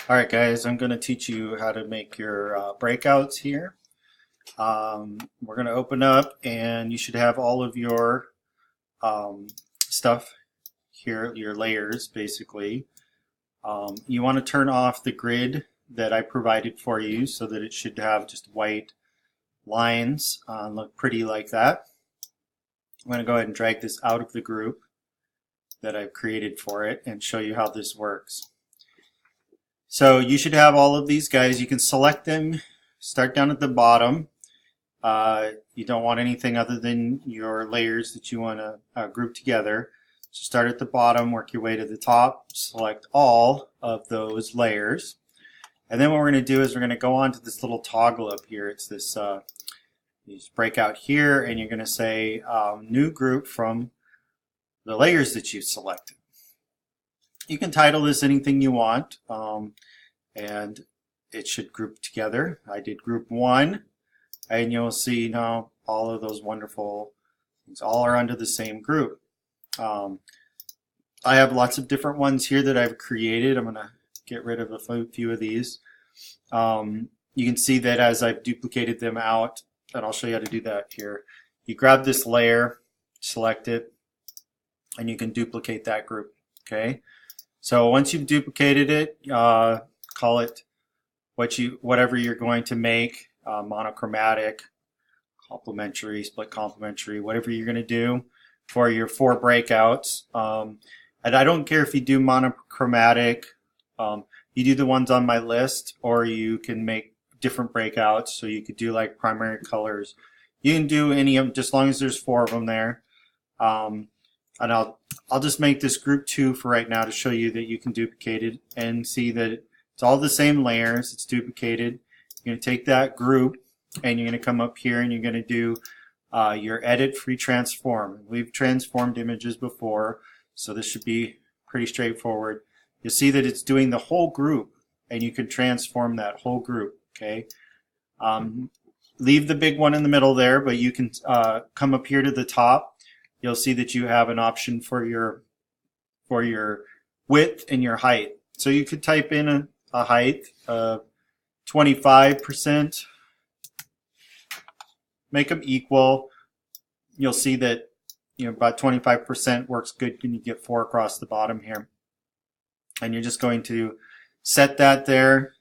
Alright guys, I'm going to teach you how to make your breakouts here. We're going to open up and you should have all of your stuff here, your layers basically. You want to turn off the grid that I provided for you so that it should have just white lines, look pretty like that. I'm going to go ahead and drag this out of the group that I've created for it and show you how this works. So you should have all of these guys. You can select them, start down at the bottom. You don't want anything other than your layers that you want to group together. So start at the bottom, work your way to the top, select all of those layers. And then what we're going to do is we're going to go on to this little toggle up here. It's this breakout here, and you're going to say new group from the layers that you've selected. You can title this anything you want, and it should group together. I did group 1, and you'll see now all of those wonderful things all are under the same group. I have lots of different ones here that I've created. I'm going to get rid of a few of these. You can see that as I've duplicated them out, and I'll show you how to do that here. You grab this layer, select it, and you can duplicate that group. Okay. So once you've duplicated it, call it whatever you're going to make, monochromatic, complementary, split complementary, whatever you're going to do for your 4 breakouts. And I don't care if you do monochromatic, you do the ones on my list, or you can make different breakouts. So you could do like primary colors. You can do any of them, just as long as there's 4 of them there. And I'll just make this group 2 for right now to show you that you can duplicate it and see that it's all the same layers. It's duplicated. You're going to take that group and you're going to come up here and you're going to do your edit free transform. We've transformed images before, so this should be pretty straightforward. You'll see that it's doing the whole group, and you can transform that whole group. Okay. Leave the big one in the middle there, but you can come up here to the top. You'll see that you have an option for your width and your height. So you could type in a height of 25%, make them equal. You'll see that about 25% works good when you get 4 across the bottom here. And you're just going to set that there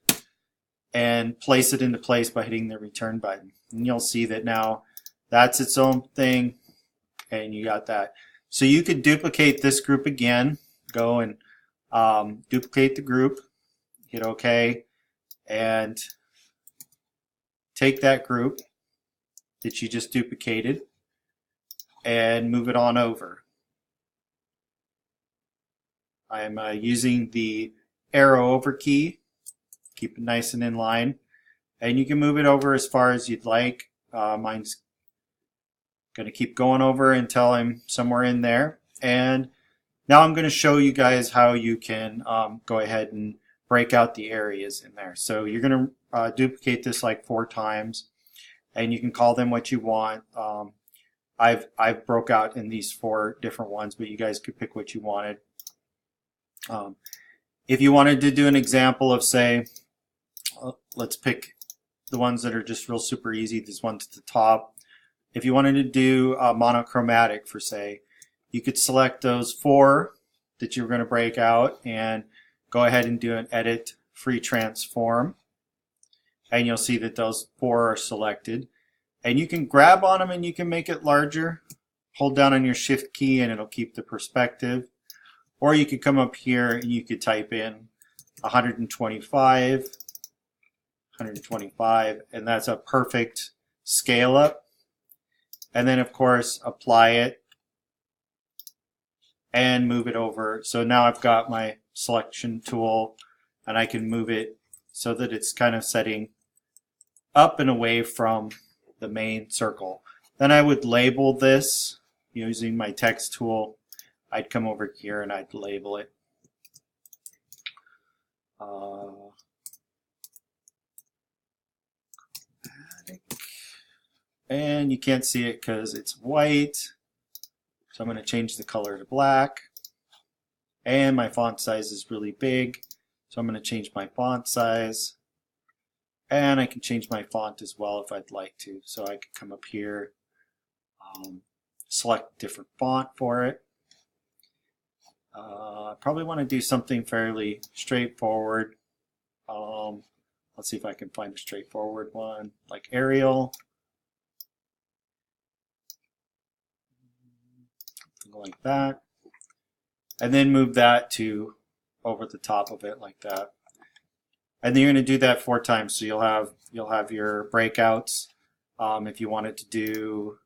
and place it into place by hitting the return button. And you'll see that now that's its own thing. And you got that. So you could duplicate this group again. Go and duplicate the group. Hit OK. And take that group that you just duplicated and move it on over. I'm using the arrow over key. Keep it nice and in line. And you can move it over as far as you'd like. Mine's going to keep going over until I'm somewhere in there. And now I'm going to show you guys how you can go ahead and break out the areas in there. So you're going to duplicate this like 4 times, and you can call them what you want. I've broke out in these 4 different ones, but you guys could pick what you wanted. If you wanted to do an example of, say, let's pick the ones that are just real super easy, these ones at the top. If you wanted to do monochromatic for, say, you could select those 4 that you're going to break out and go ahead and do an edit free transform. And you'll see that those 4 are selected. And you can grab on them and you can make it larger. Hold down on your shift key and it'll keep the perspective. Or you could come up here and you could type in 125, 125, and that's a perfect scale up. And then, of course, apply it and move it over. So now I've got my selection tool, and I can move it so that it's kind of setting up and away from the main circle. Then I would label this using my text tool. I'd come over here and I'd label it. And you can't see it because it's white. So I'm going to change the color to black. And my font size is really big. So I'm going to change my font size, and I can change my font as well if I'd like to. So I could come up here, select a different font for it. I probably want to do something fairly straightforward. Let's see if I can find a straightforward one, like Arial. Something like that. And then move that to over the top of it like that. And then you're going to do that 4 times. So you'll have your breakouts. If you wanted to do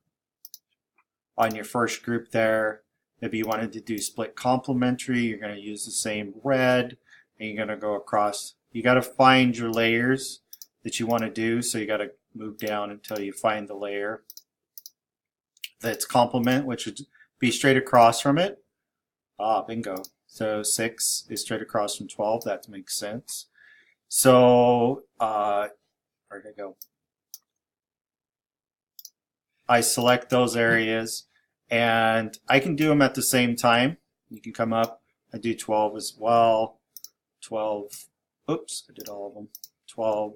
on your first group there, maybe you wanted to do split complementary, you're going to use the same red, and you're going to go across. You got to find your layers that you want to do, so you got to move down until you find the layer that's complement, which would be straight across from it. Bingo. So 6 is straight across from 12. That makes sense. So where'd I go? I select those areas, and I can do them at the same time. You can come up and do 12 as well. 12. Oops, I did all of them. 12.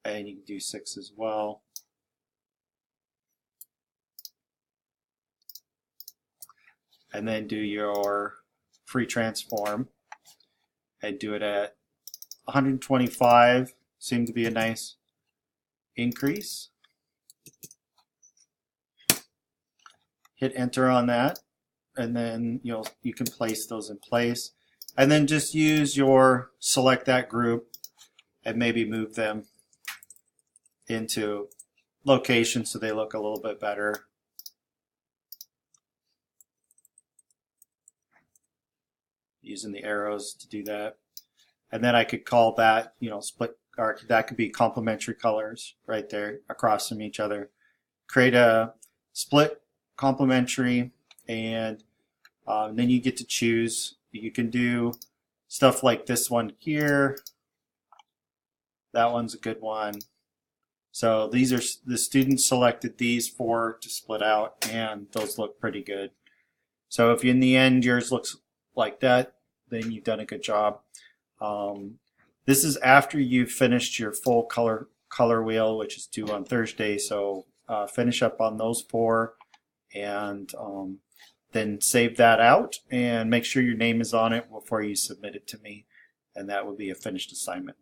And you can do 6 as well. And then do your free transform and do it at 125. Seemed to be a nice increase. Hit enter on that, and then you can place those in place, and then just use your select that group and maybe move them into location so they look a little bit better. Using the arrows to do that. And then I could call that, split, or that could be complementary colors right there across from each other. Create a split complementary, and then you get to choose. You can do stuff like this one here. That one's a good one. So these are, the students selected these 4 to split out, and those look pretty good. So if in the end yours looks like that, then you've done a good job. This is after you've finished your full color wheel, which is due on Thursday. So finish up on those 4, and then save that out and make sure your name is on it before you submit it to me, and that will be a finished assignment.